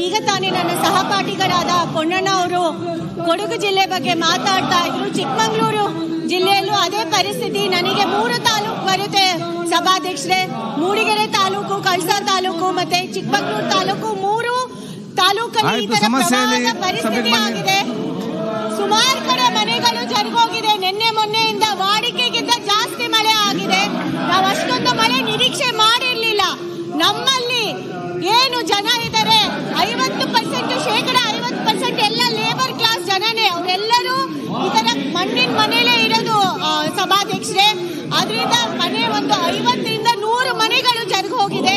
ಈಗ ತಾನೇ ನನ್ನ ಸಹಪಾಠಿಗಳಾದ ಪೊನ್ನಣ್ಣ ಅವರು ಕೊಡಗು ಜಿಲ್ಲೆ ಬಗ್ಗೆ ಮಾತಾಡ್ತಾ ಇದ್ರು. ಚಿಕ್ಕಮಗಳೂರು ಜಿಲ್ಲೆಯಲ್ಲೂ ಅದೇ ಪರಿಸ್ಥಿತಿ. ನನಗೆ 3 ತಾಲೂಕು ಬರುತ್ತೆ ಸಭಾಧ್ಯಕ್ಷರೇ. ಮೂಡಿಗೆರೆ ತಾಲೂಕು, ಕಳಸಾ ತಾಲೂಕು ಮತ್ತೆ ಚಿಕ್ಕಮಗಳೂರು ತಾಲೂಕು, 3 ತಾಲೂಕಲ್ಲಿ ಈ ತರ ಪರಿಸ್ಥಿತಿ ಆಗಿದೆ. ಸುಮಾರು ಕಡೆ ಮನೆಗಳು ಜರುಗೋಗಿದೆ. ನಿನ್ನೆ ಮೊನ್ನೆಯಿಂದ ವಾಡಿಕೆಗಿಂತ ಜಾಸ್ತಿ ಮಳೆ ಆಗಿದೆ. ನಾವು ಅಷ್ಟೊಂದು ಮಳೆ ನಿರೀಕ್ಷೆ ಮಾಡಿರ್ಲಿಲ್ಲ. ನಮ್ಮಲ್ಲಿ ಏನು ಜನ ಇದ್ದಾರೆ 50% ಶೇಕಡ 50% ಎಲ್ಲ ಲೇಬರ್ ಕ್ಲಾಸ್ ಜನನೇ. ಅವರೆಲ್ಲರೂ ಈ ತರ ಮಣ್ಣಿನ ಮನೆಯಲ್ಲೇ ಇರೋದು ಸಭಾಧ್ಯಕ್ಷರೇ. ಅದರಿಂದ ಮನೆ ಒಂದು 50ರಿಂದ 100 ಮನೆಗಳು ಜರುಗಿ ಹೋಗಿದೆ.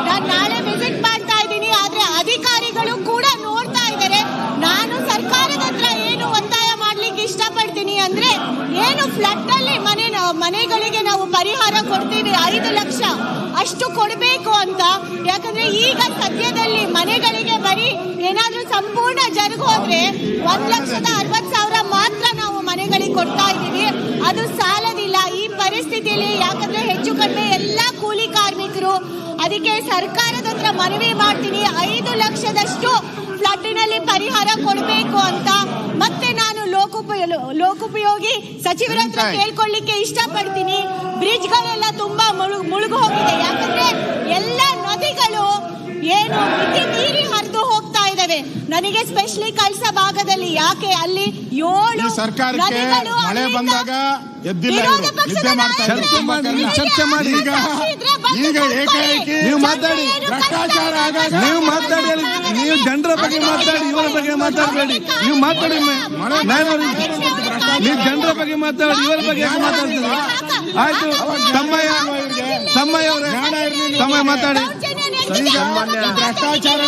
ನಾನು ನಾಳೆ ವಿಸಿಟ್ ಮಾಡ್ತಾ ಇದ್ದೀನಿ. ಆದ್ರೆ ಅಧಿಕಾರಿಗಳು ಕೂಡ ನೋಡ್ತಾ ಇದ್ದಾರೆ. ನಾನು ಸರ್ಕಾರದ ಹತ್ರ ಏನು ಒತ್ತಾಯ ಮಾಡ್ಲಿಕ್ಕೆ ಇಷ್ಟಪಡ್ತೀನಿ ಅಂದ್ರೆ, ಏನು ಫ್ಲಡ್ ಅಲ್ಲಿ ಮನೆಗಳಿಗೆ ನಾವು ಪರಿಹಾರ ಕೊಡ್ತೀವಿ 5 ಲಕ್ಷ ಅಷ್ಟು ಕೊಡಬೇಕು ಅಂತ. ಯಾಕಂದ್ರೆ ಈಗ ಸದ್ಯದಲ್ಲಿ ಮನೆಗಳಿಗೆ ಬರೀ ಏನಾದ್ರೂ ಸಂಪೂರ್ಣ ಜರುಗು ಹೋದ್ರೆ 1,60,000 ಮಾತ್ರ ನಾವು ಮನೆಗಳಿಗೆ ಕೊಡ್ತಾ ಇದ್ದೀವಿ. ಅದು ಸಾಲದಿಲ್ಲ ಈ ಪರಿಸ್ಥಿತಿಯಲ್ಲಿ. ಯಾಕಂದ್ರೆ ಹೆಚ್ಚು ಕಡಿಮೆ ಎಲ್ಲಾ ಕೂಲಿ ಕಾರ್ಮಿಕರು. ಅದಕ್ಕೆ ಸರ್ಕಾರದ ಹತ್ರ ಮನವಿ ಮಾಡ್ತೀನಿ, 5 ಲಕ್ಷದಷ್ಟು ಫ್ಲಡ್ನಲ್ಲಿ ಪರಿಹಾರ ಕೊಡಬೇಕು ಅಂತ. ಮತ್ತೆ ನಾನು ಲೋಕೋಪಯೋಗಿ ಸಚಿವರ ಹತ್ರ ಕೇಳ್ಕೊಳ್ಳಿಕ್ಕೆ ಇಷ್ಟಪಡ್ತೀನಿ. ಬ್ರಿಡ್ಜ್ಗಳೆಲ್ಲ ತುಂಬಾ ಮುಳುಗು ಹೋಗಿದೆ. ಯಾಕಂದ್ರೆ ಎಲ್ಲ ನದಿಗಳು ಏನು ಮಿತಿ ಮೀರಿ ಹರಿದು ಹೋಗ್ತಾ ಇದಾವೆ. ನನಗೆ ಸ್ಪೆಷಲಿ ಕಳಸಾ ಭಾಗದಲ್ಲಿ ಯಾಕೆ ಅಲ್ಲಿ 7 ಸರ್ಕಾರಕ್ಕೆ ಮಳೆ ಬಂದಾಗ ಚರ್ಚೆ ಮಾಡಿ. ಈಗ ಏಕಾಏಕಿ ನೀವು ಮಾತಾಡಿ, ಭ್ರಷ್ಟಾಚಾರ ನೀವು ಜನರ ಬಗ್ಗೆ ಮಾತಾಡಿ, ಇವರ ಬಗ್ಗೆ ಮಾತಾಡಬೇಡಿ. ನೀವು ಮಾತಾಡಿ, ನೀವು ಜನರ ಬಗ್ಗೆ ಮಾತಾಡಿ, ಇವರ ಬಗ್ಗೆ ಮಾತಾಡ್ತೀವಿ. ಆಯ್ತು, ತಮ್ಮಯ್ಯ ಮಾತಾಡಿ. ಭ್ರಷ್ಟಾಚಾರ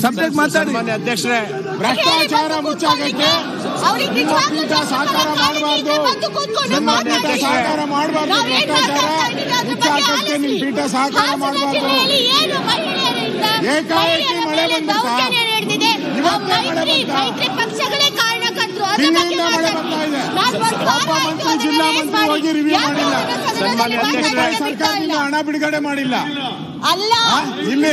ಸಬ್ಜೆಕ್ಟ್ ಮಾತಾಡಿ. ಅಧ್ಯಕ್ಷರೇ, ಭ್ರಷ್ಟಾಚಾರ ಮುಚ್ಚಾಕಕ್ಕೆ ಪೀಠ ಸಹಕಾರ ಮಾಡಬಾರ್ದು. ಸಹಕಾರ ಮಾಡಬಾರ್ದು. ಭ್ರಷ್ಟಾಚಾರ ಮುಚ್ಚಾಕಕ್ಕೆ ನಿಮ್ ಪೀಠ ಸಹಕಾರ ಮಾಡಬಾರ್ದು. ಏಕಾಏಕಿ ಮಳೆ ಬಂದಿಲ್ಲ. ಹಿಂದಿನಿಂದ ಮಳೆ ಬರ್ತಾ ಇದೆ. ಒಬ್ಬ ಮಂತ್ರಿ, ಜಿಲ್ಲಾ ಮಂತ್ರಿ ಹೋಗಿ ರಿವ್ಯೂ ಮಾಡಿಲ್ಲ. ಸರ್ಕಾರದಿಂದ ಹಣ ಬಿಡುಗಡೆ ಮಾಡಿಲ್ಲ. ಅಲ್ಲ, ಇಲ್ಲಿ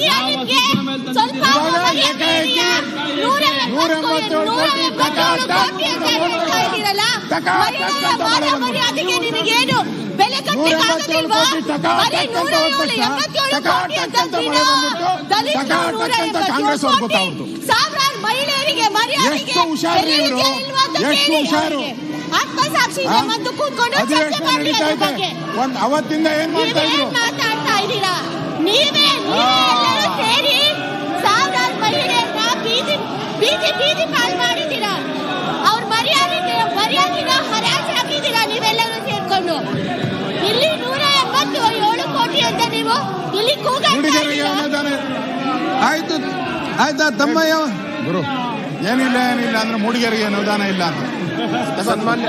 ಏಕಾಏಕಿ 187 ಕೋಟಿ ನಿಮಗೇನು ಬೆಲೆ ಕಟ್ಟಕ್ಕಾಗೋದಿಲ್ವಾ? ಕಾಂಗ್ರೆಸ್ ಅವ್ರು ಗೊತ್ತಾಗ್ತು. ಸಾವಿರಾರು ಮಹಿಳೆಯರಿಗೆ ಎಷ್ಟು ಹುಷಾರು ಇವರು, ಎಷ್ಟು ಹುಷಾರು. ಆತ್ಮಸಾಕ್ಷಿ ಮತ್ತು ಕೂತ್ಕೊಂಡು ಅವತ್ತಿಂದ ಏನ್ ಮಾಡ್ತಾ ಇದ್ರು? ಮಾತಾಡ್ತಾ ಇದ್ದೀರಾ ನೀವೇ ಸೇರಿ ಸಾವಿರಾರು ಮಹಿಳೆಯರನ್ನ ಬೀದಿ ಪಾಲ್ ಮಾಡಿದ್ದೀರಾ. ಅವ್ರ ಮರ್ಯಾದೆನ ಹರಾಜು ಹಾಕಿದ್ದೀರಾ ನೀವೆಲ್ಲರೂ ಸೇರ್ಕೊಂಡು. ಇಲ್ಲಿ 187 ಕೋಟಿ ಅಂತ ನೀವು ಇಲ್ಲಿ ಆಯ್ತು, ಆಯ್ತಾ ತಮ್ಮಯ್ಯ? ಗುರು, ಏನಿಲ್ಲ ಅಂದ್ರೆ ಮೂಡಿಗೆರೆಗೆ ಅನುದಾನ ಇಲ್ಲ ಅಂತ. ಸನ್ಮಾನ್ಯ